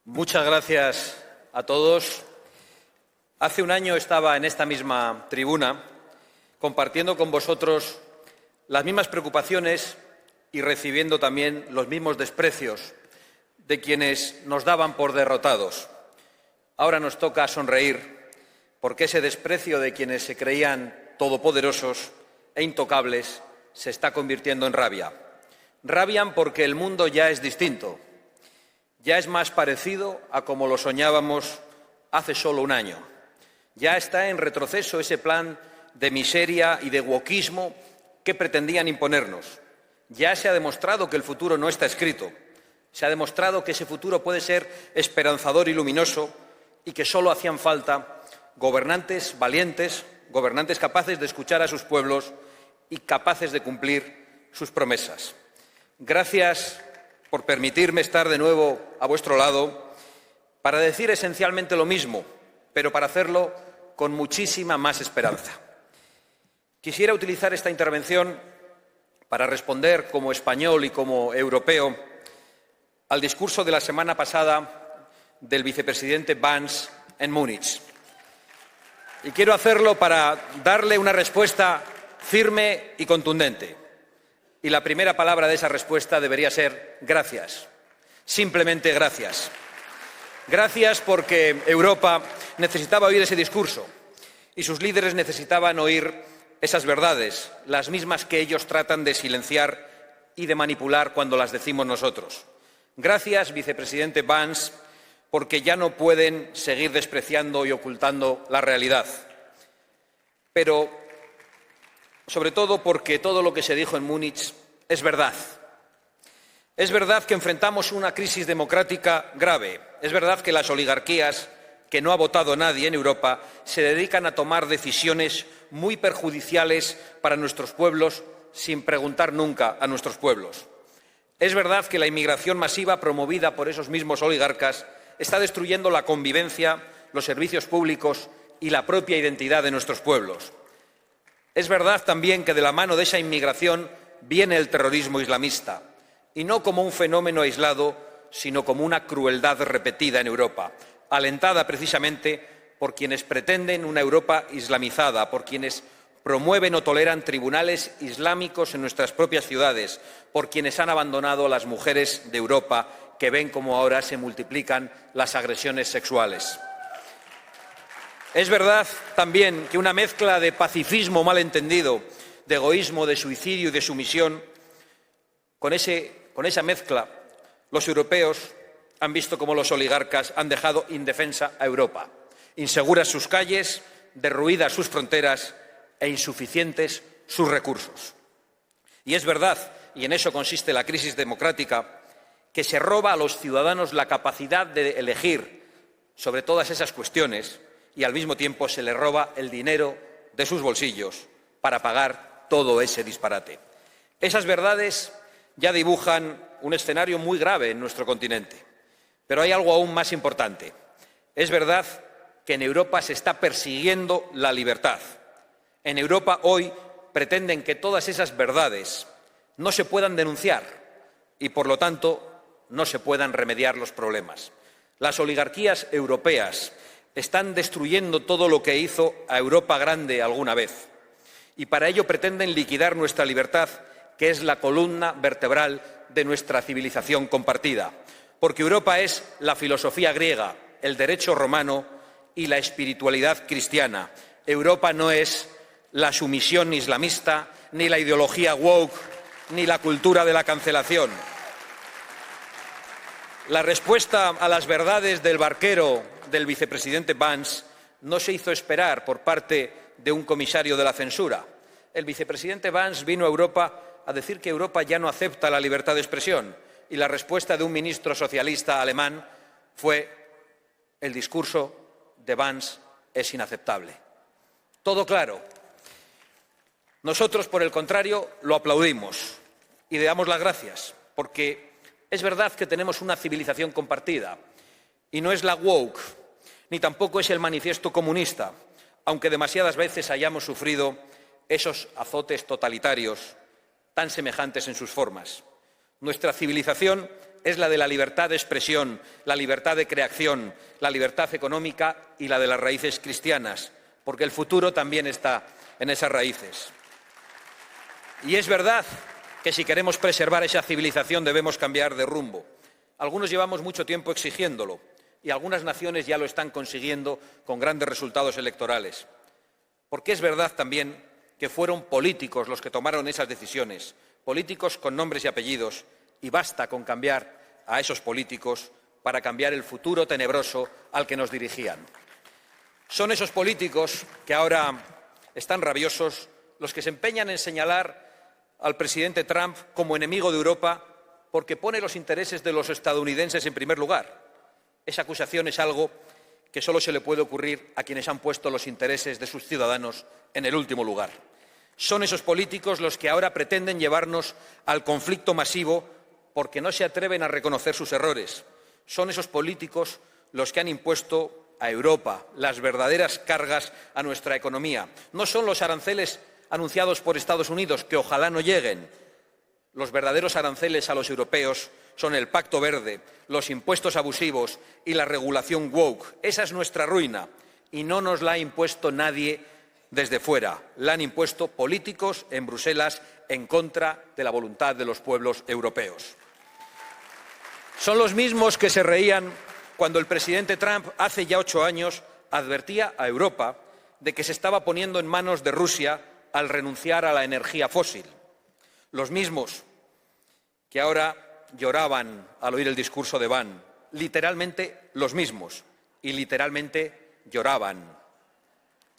Muchas gracias a todos. Hace un año estaba en esta misma tribuna compartiendo con vosotros las mismas preocupaciones y recibiendo también los mismos desprecios de quienes nos daban por derrotados. Ahora nos toca sonreír porque ese desprecio de quienes se creían todopoderosos e intocables se está convirtiendo en rabia. Rabian porque el mundo ya es distinto. Ya es más parecido a como lo soñábamos hace solo un año. Ya está en retroceso ese plan de miseria y de wokismo que pretendían imponernos. Ya se ha demostrado que el futuro no está escrito. Se ha demostrado que ese futuro puede ser esperanzador y luminoso y que solo hacían falta gobernantes valientes, gobernantes capaces de escuchar a sus pueblos y capaces de cumplir sus promesas. Gracias por permitirme estar de nuevo a vuestro lado para decir esencialmente lo mismo, pero para hacerlo con muchísima más esperanza. Quisiera utilizar esta intervención para responder como español y como europeo al discurso de la semana pasada del vicepresidente Vance en Múnich. Y quiero hacerlo para darle una respuesta firme y contundente. Y la primera palabra de esa respuesta debería ser gracias. Simplemente gracias. Gracias porque Europa necesitaba oír ese discurso y sus líderes necesitaban oír esas verdades, las mismas que ellos tratan de silenciar y de manipular cuando las decimos nosotros. Gracias, vicepresidente Vance, porque ya no pueden seguir despreciando y ocultando la realidad. Pero sobre todo porque todo lo que se dijo en Múnich es verdad. Es verdad que enfrentamos una crisis democrática grave. Es verdad que las oligarquías, que no ha votado nadie en Europa, se dedican a tomar decisiones muy perjudiciales para nuestros pueblos sin preguntar nunca a nuestros pueblos. Es verdad que la inmigración masiva promovida por esos mismos oligarcas está destruyendo la convivencia, los servicios públicos y la propia identidad de nuestros pueblos. Es verdad también que de la mano de esa inmigración viene el terrorismo islamista, y no como un fenómeno aislado, sino como una crueldad repetida en Europa, alentada precisamente por quienes pretenden una Europa islamizada, por quienes promueven o toleran tribunales islámicos en nuestras propias ciudades, por quienes han abandonado a las mujeres de Europa, que ven cómo ahora se multiplican las agresiones sexuales. Es verdad también que una mezcla de pacifismo malentendido, de egoísmo, de suicidio y de sumisión, con esa mezcla, los europeos han visto cómo los oligarcas han dejado indefensa a Europa, inseguras sus calles, derruidas sus fronteras e insuficientes sus recursos. Y es verdad, y en eso consiste la crisis democrática, que se roba a los ciudadanos la capacidad de elegir sobre todas esas cuestiones y al mismo tiempo se les roba el dinero de sus bolsillos para pagar todo ese disparate. Esas verdades ya dibujan un escenario muy grave en nuestro continente. Pero hay algo aún más importante. Es verdad que en Europa se está persiguiendo la libertad. En Europa hoy pretenden que todas esas verdades no se puedan denunciar y, por lo tanto, no se puedan remediar los problemas. Las oligarquías europeas están destruyendo todo lo que hizo a Europa grande alguna vez. Y para ello pretenden liquidar nuestra libertad, que es la columna vertebral de nuestra civilización compartida. Porque Europa es la filosofía griega, el derecho romano y la espiritualidad cristiana. Europa no es la sumisión islamista, ni la ideología woke, ni la cultura de la cancelación. La respuesta a las verdades del barquero del vicepresidente Vance no se hizo esperar por parte de un comisario de la censura. El vicepresidente Vance vino a Europa a decir que Europa ya no acepta la libertad de expresión y la respuesta de un ministro socialista alemán fue: el discurso de Vance es inaceptable. Todo claro. Nosotros, por el contrario, lo aplaudimos y le damos las gracias, porque es verdad que tenemos una civilización compartida y no es la woke, ni tampoco es el manifiesto comunista, aunque demasiadas veces hayamos sufrido esos azotes totalitarios tan semejantes en sus formas. Nuestra civilización es la de la libertad de expresión, la libertad de creación, la libertad económica y la de las raíces cristianas, porque el futuro también está en esas raíces. Y es verdad que si queremos preservar esa civilización debemos cambiar de rumbo. Algunos llevamos mucho tiempo exigiéndolo y algunas naciones ya lo están consiguiendo con grandes resultados electorales. Porque es verdad también que fueron políticos los que tomaron esas decisiones, políticos con nombres y apellidos, y basta con cambiar a esos políticos para cambiar el futuro tenebroso al que nos dirigían. Son esos políticos que ahora están rabiosos los que se empeñan en señalar al presidente Trump como enemigo de Europa porque pone los intereses de los estadounidenses en primer lugar. Esa acusación es algo que solo se le puede ocurrir a quienes han puesto los intereses de sus ciudadanos en el último lugar. Son esos políticos los que ahora pretenden llevarnos al conflicto masivo porque no se atreven a reconocer sus errores. Son esos políticos los que han impuesto a Europa las verdaderas cargas a nuestra economía. No son los aranceles anunciados por Estados Unidos, que ojalá no lleguen. Los verdaderos aranceles a los europeos son el Pacto Verde, los impuestos abusivos y la regulación woke. Esa es nuestra ruina y no nos la ha impuesto nadie desde fuera. La han impuesto políticos en Bruselas en contra de la voluntad de los pueblos europeos. Son los mismos que se reían cuando el presidente Trump hace ya 8 años advertía a Europa de que se estaba poniendo en manos de Rusia al renunciar a la energía fósil. Los mismos que ahora lloraban al oír el discurso de Ban, literalmente los mismos, y literalmente lloraban,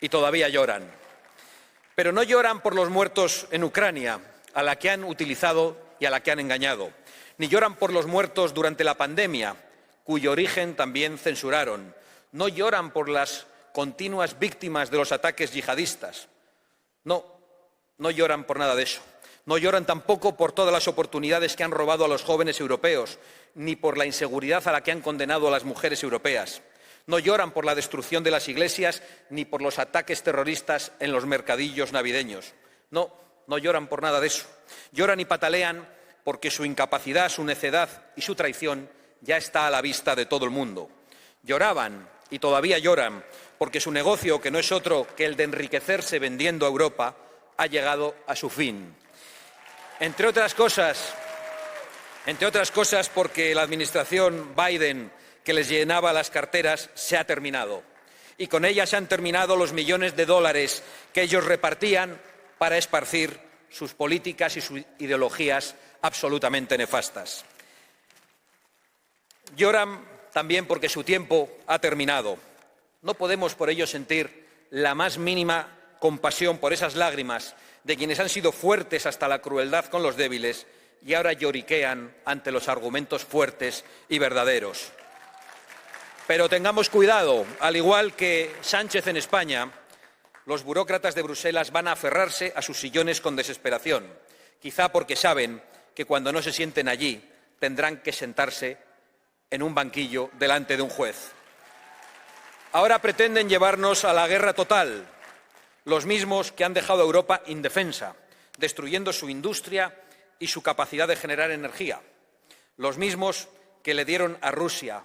y todavía lloran. Pero no lloran por los muertos en Ucrania, a la que han utilizado y a la que han engañado, ni lloran por los muertos durante la pandemia, cuyo origen también censuraron. No lloran por las continuas víctimas de los ataques yihadistas. No lloran por nada de eso. No lloran tampoco por todas las oportunidades que han robado a los jóvenes europeos, ni por la inseguridad a la que han condenado a las mujeres europeas. No lloran por la destrucción de las iglesias, ni por los ataques terroristas en los mercadillos navideños. No lloran por nada de eso. Lloran y patalean porque su incapacidad, su necedad y su traición ya está a la vista de todo el mundo. Lloraban y todavía lloran porque su negocio, que no es otro que el de enriquecerse vendiendo a Europa, ha llegado a su fin. Entre otras cosas porque la administración Biden, que les llenaba las carteras, se ha terminado. Y con ella se han terminado los millones de dólares que ellos repartían para esparcir sus políticas y sus ideologías absolutamente nefastas. Lloran también porque su tiempo ha terminado. No podemos por ello sentir la más mínima compasión por esas lágrimas de quienes han sido fuertes hasta la crueldad con los débiles y ahora lloriquean ante los argumentos fuertes y verdaderos. Pero tengamos cuidado, al igual que Sánchez en España, los burócratas de Bruselas van a aferrarse a sus sillones con desesperación, quizá porque saben que cuando no se sienten allí tendrán que sentarse en un banquillo delante de un juez. Ahora pretenden llevarnos a la guerra total, los mismos que han dejado a Europa indefensa, destruyendo su industria y su capacidad de generar energía, los mismos que le dieron a Rusia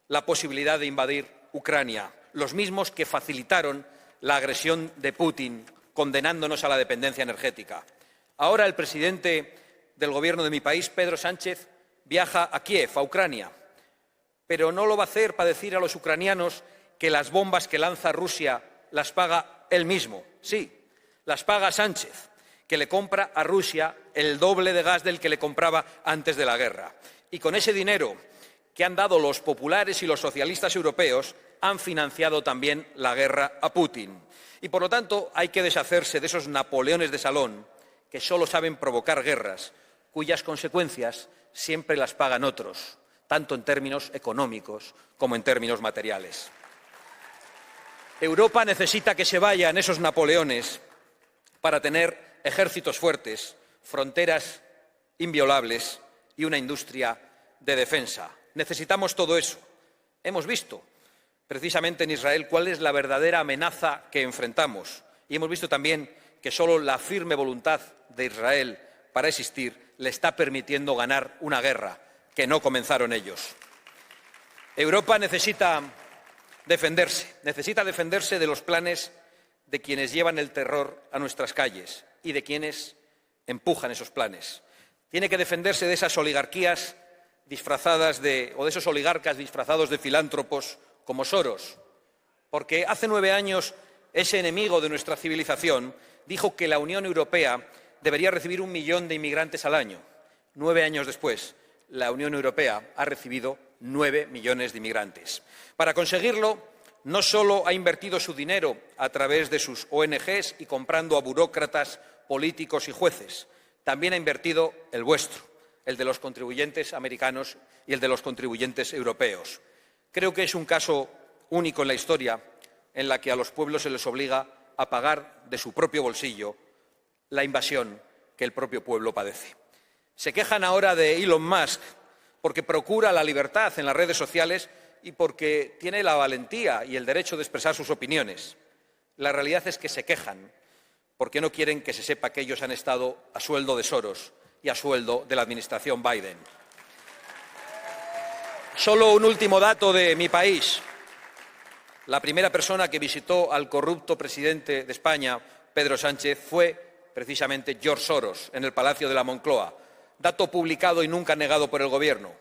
la posibilidad de invadir Ucrania, los mismos que facilitaron la agresión de Putin, condenándonos a la dependencia energética. Ahora el presidente del Gobierno de mi país, Pedro Sánchez, viaja a Kiev, a Ucrania, pero no lo va a hacer para decir a los ucranianos que las bombas que lanza Rusia las paga él mismo. Sí, las paga Sánchez, que le compra a Rusia el doble de gas del que le compraba antes de la guerra. Y con ese dinero que han dado los populares y los socialistas europeos, han financiado también la guerra a Putin. Y, por lo tanto, hay que deshacerse de esos Napoleones de salón que solo saben provocar guerras, cuyas consecuencias siempre las pagan otros, tanto en términos económicos como en términos materiales. Europa necesita que se vayan esos Napoleones para tener ejércitos fuertes, fronteras inviolables y una industria de defensa. Necesitamos todo eso. Hemos visto precisamente en Israel cuál es la verdadera amenaza que enfrentamos y hemos visto también que solo la firme voluntad de Israel para existir le está permitiendo ganar una guerra que no comenzaron ellos. Europa necesita defenderse de los planes de quienes llevan el terror a nuestras calles y de quienes empujan esos planes. Tiene que defenderse de esas oligarquías disfrazadas o de esos oligarcas disfrazados de filántropos como Soros, porque hace 9 años ese enemigo de nuestra civilización dijo que la Unión Europea debería recibir 1 millón de inmigrantes al año. 9 años después, la Unión Europea ha recibido 9 millones de inmigrantes. Para conseguirlo, no solo ha invertido su dinero a través de sus ONGs y comprando a burócratas, políticos y jueces, también ha invertido el vuestro, el de los contribuyentes americanos y el de los contribuyentes europeos. Creo que es un caso único en la historia en la que a los pueblos se les obliga a pagar de su propio bolsillo la invasión que el propio pueblo padece. Se quejan ahora de Elon Musk porque procura la libertad en las redes sociales y porque tiene la valentía y el derecho de expresar sus opiniones. La realidad es que se quejan porque no quieren que se sepa que ellos han estado a sueldo de Soros y a sueldo de la administración Biden. Solo un último dato de mi país. La primera persona que visitó al corrupto presidente de España, Pedro Sánchez, fue precisamente George Soros, en el Palacio de la Moncloa. Dato publicado y nunca negado por el Gobierno.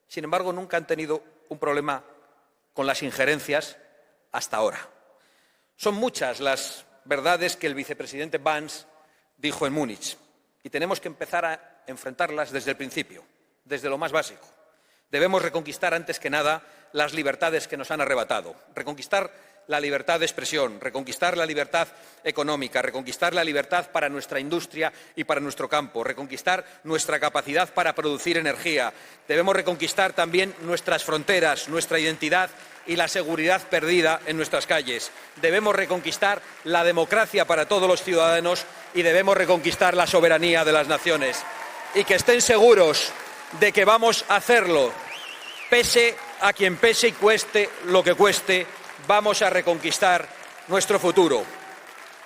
Sin embargo, nunca han tenido un problema con las injerencias hasta ahora. Son muchas las verdades que el vicepresidente Vance dijo en Múnich y tenemos que empezar a enfrentarlas desde el principio, desde lo más básico. Debemos reconquistar antes que nada las libertades que nos han arrebatado, reconquistar la libertad de expresión, reconquistar la libertad económica, reconquistar la libertad para nuestra industria y para nuestro campo, reconquistar nuestra capacidad para producir energía. Debemos reconquistar también nuestras fronteras, nuestra identidad y la seguridad perdida en nuestras calles. Debemos reconquistar la democracia para todos los ciudadanos y debemos reconquistar la soberanía de las naciones. Y que estén seguros de que vamos a hacerlo, pese a quien pese y cueste lo que cueste. Vamos a reconquistar nuestro futuro.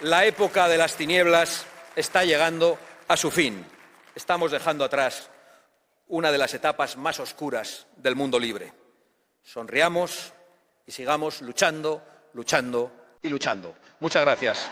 La época de las tinieblas está llegando a su fin. Estamos dejando atrás una de las etapas más oscuras del mundo libre. Sonriamos y sigamos luchando, luchando y luchando. Muchas gracias.